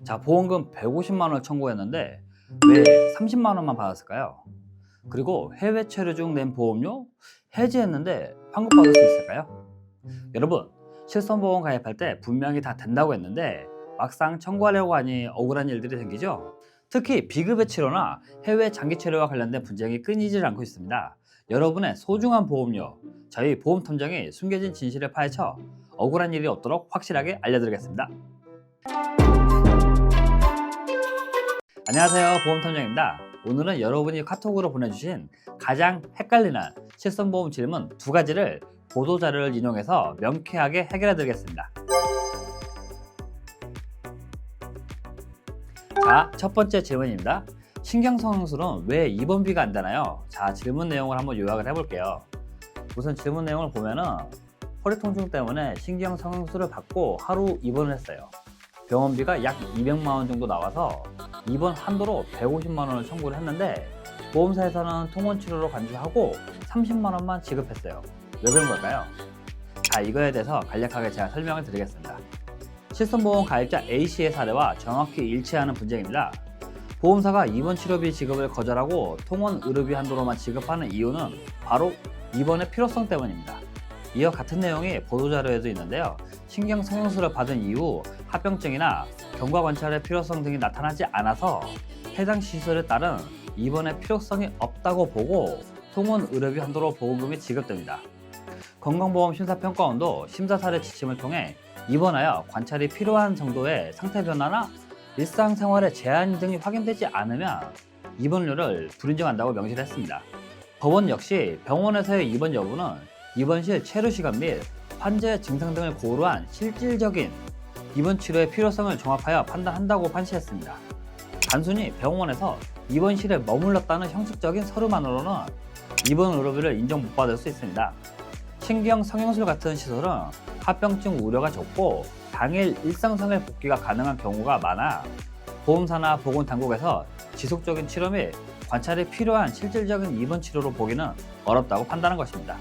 자, 보험금 150만 원을 청구했는데 왜 30만 원만 받았을까요? 그리고 해외 체류 중 낸 보험료 해지했는데 환급받을 수 있을까요? 여러분, 실손보험 가입할 때 분명히 다 된다고 했는데 막상 청구하려고 하니 억울한 일들이 생기죠. 특히 비급여 치료나 해외 장기 체류와 관련된 분쟁이 끊이질 않고 있습니다. 여러분의 소중한 보험료, 저희 보험탐정이 숨겨진 진실을 파헤쳐 억울한 일이 없도록 확실하게 알려드리겠습니다. 안녕하세요, 보험탐정입니다. 오늘은 여러분이 카톡으로 보내주신 가장 헷갈리는 실손보험 질문 두 가지를 보도자료를 인용해서 명쾌하게 해결해 드리겠습니다. 자, 첫 번째 질문입니다. 신경성형술은 왜 입원비가 안 되나요? 자, 질문 내용을 한번 요약을 해볼게요. 우선 질문 내용을 보면은 허리 통증 때문에 신경성형술을 받고 하루 입원을 했어요. 병원비가 약 200만 원 정도 나와서 입원 한도로 150만 원을 청구를 했는데 보험사에서는 통원치료로 간주하고 30만 원만 지급했어요. 왜 그런 걸까요? 자, 이거에 대해서 간략하게 제가 설명을 드리겠습니다. 실손보험 가입자 A씨의 사례와 정확히 일치하는 분쟁입니다. 보험사가 입원 치료비 지급을 거절하고 통원 의료비 한도로만 지급하는 이유는 바로 입원의 필요성 때문입니다. 이와 같은 내용이 보도자료에도 있는데요. 신경성형술을 받은 이후 합병증이나 경과관찰의 필요성 등이 나타나지 않아서 해당 시술에 따른 입원의 필요성이 없다고 보고 통원 의료비 한도로 보험금이 지급됩니다. 건강보험심사평가원도 심사사례 지침을 통해 입원하여 관찰이 필요한 정도의 상태 변화나 일상생활에 제한 등이 확인되지 않으면 입원료를 불인정한다고 명시를 했습니다. 법원 역시 병원에서의 입원 여부는 입원실 체류 시간 및 환자의 증상 등을 고려한 실질적인 입원 치료의 필요성을 종합하여 판단한다고 판시했습니다. 단순히 병원에서 입원실에 머물렀다는 형식적인 서류만으로는 입원 의료비를 인정 못 받을 수 있습니다. 신경성형술 같은 시술은 합병증 우려가 적고 당일 일상생활 복귀가 가능한 경우가 많아 보험사나 보건당국에서 지속적인 치료 및 관찰이 필요한 실질적인 입원 치료로 보기는 어렵다고 판단한 것입니다.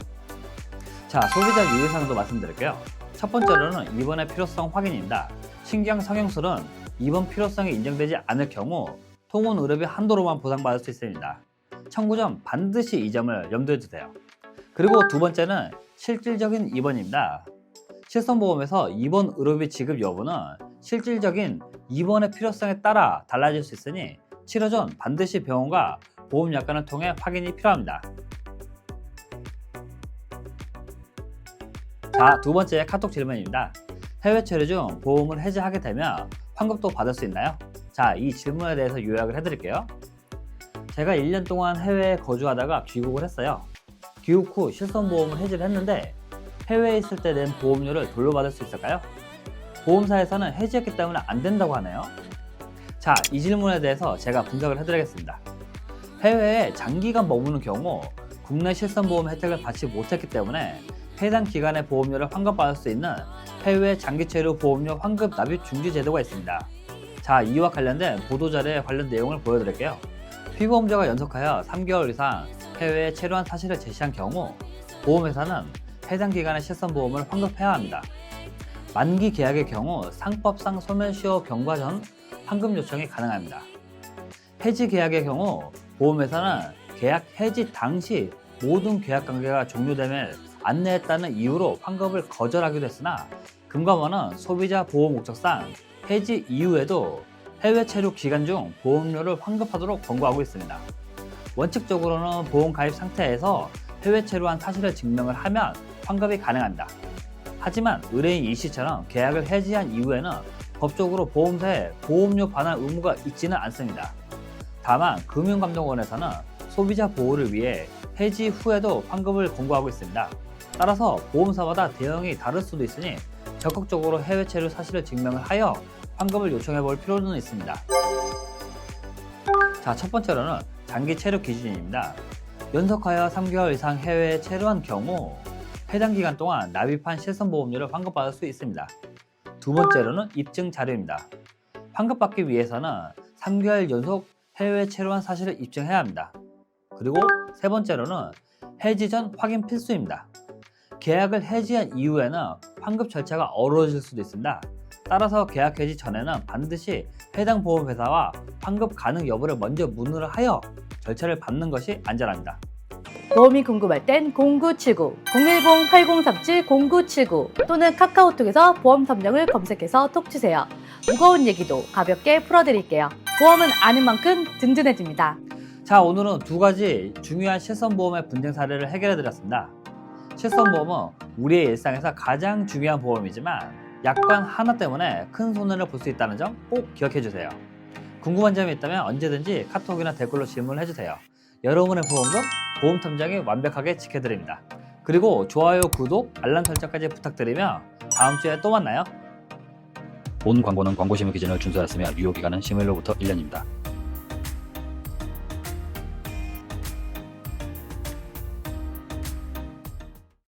자, 소비자 유의사항도 말씀드릴게요. 첫 번째로는 입원의 필요성 확인입니다. 신경성형술은 입원 필요성이 인정되지 않을 경우 통원 의료비 한도로만 보상받을 수 있습니다. 청구 전 반드시 이 점을 염두에 두세요. 그리고 두 번째는 실질적인 입원입니다. 실손보험에서 입원 의료비 지급 여부는 실질적인 입원의 필요성에 따라 달라질 수 있으니 치료 전 반드시 병원과 보험약관을 통해 확인이 필요합니다. 자, 두 번째 카톡 질문입니다. 해외 체류 중 보험을 해지하게 되면 환급도 받을 수 있나요? 자, 이 질문에 대해서 요약을 해드릴게요. 제가 1년 동안 해외에 거주하다가 귀국을 했어요. 귀국 후 실손보험을 해지를 했는데 해외에 있을 때 낸 보험료를 돌려받을 수 있을까요? 보험사에서는 해지했기 때문에 안 된다고 하네요. 자, 이 질문에 대해서 제가 분석을 해드리겠습니다. 해외에 장기간 머무는 경우 국내 실손보험 혜택을 받지 못했기 때문에 해당 기간의 보험료를 환급받을 수 있는 해외 장기체류 보험료 환급 납입 중지 제도가 있습니다. 자, 이와 관련된 보도자료의 관련 내용을 보여드릴게요. 피보험자가 연속하여 3개월 이상 해외에 체류한 사실을 제시한 경우 보험회사는 해당 기간의 실손보험을 환급해야 합니다. 만기 계약의 경우 상법상 소멸시효 경과 전 환급 요청이 가능합니다. 해지 계약의 경우 보험회사는 계약 해지 당시 모든 계약 관계가 종료됨을 안내했다는 이유로 환급을 거절하기도 했으나 금감원은 소비자 보호 목적상 해지 이후에도 해외 체류 기간 중 보험료를 환급하도록 권고하고 있습니다. 원칙적으로는 보험 가입 상태에서 해외 체류한 사실을 증명을 하면 환급이 가능합니다. 하지만 의뢰인 E씨처럼 계약을 해지한 이후에는 법적으로 보험사에 보험료 반환 의무가 있지는 않습니다. 다만 금융감독원에서는 소비자 보호를 위해 해지 후에도 환급을 권고하고 있습니다. 따라서 보험사마다 대응이 다를 수도 있으니 적극적으로 해외 체류 사실을 증명을 하여 환급을 요청해 볼 필요는 있습니다. 자, 첫 번째로는 장기 체류 기준입니다. 연속하여 3개월 이상 해외에 체류한 경우 해당 기간 동안 납입한 실손보험료를 환급받을 수 있습니다. 두 번째로는 입증 자료입니다. 환급받기 위해서는 3개월 연속 해외에 체류한 사실을 입증해야 합니다. 그리고 세 번째로는 해지 전 확인 필수입니다. 계약을 해지한 이후에는 환급 절차가 어려워질 수도 있습니다. 따라서 계약 해지 전에는 반드시 해당 보험회사와 환급 가능 여부를 먼저 문의를 하여 절차를 밟는 것이 안전합니다. 보험이 궁금할 땐 0979, 010-8037-0979 또는 카카오톡에서 보험 선명을 검색해서 톡 주세요. 무거운 얘기도 가볍게 풀어드릴게요. 보험은 아는 만큼 든든해집니다. 자, 오늘은 두 가지 중요한 실손보험의 분쟁 사례를 해결해 드렸습니다. 실손보험은 우리의 일상에서 가장 중요한 보험이지만 약관 하나 때문에 큰 손해를 볼 수 있다는 점 꼭 기억해 주세요. 궁금한 점이 있다면 언제든지 카톡이나 댓글로 질문을 해주세요. 여러분의 보험금 보험탐정이 완벽하게 지켜드립니다. 그리고 좋아요, 구독, 알람 설정까지 부탁드리며 다음 주에 또 만나요. 본 광고는 광고심의 기준을 준수하였으며 유효기간은 심의로부터 1년입니다.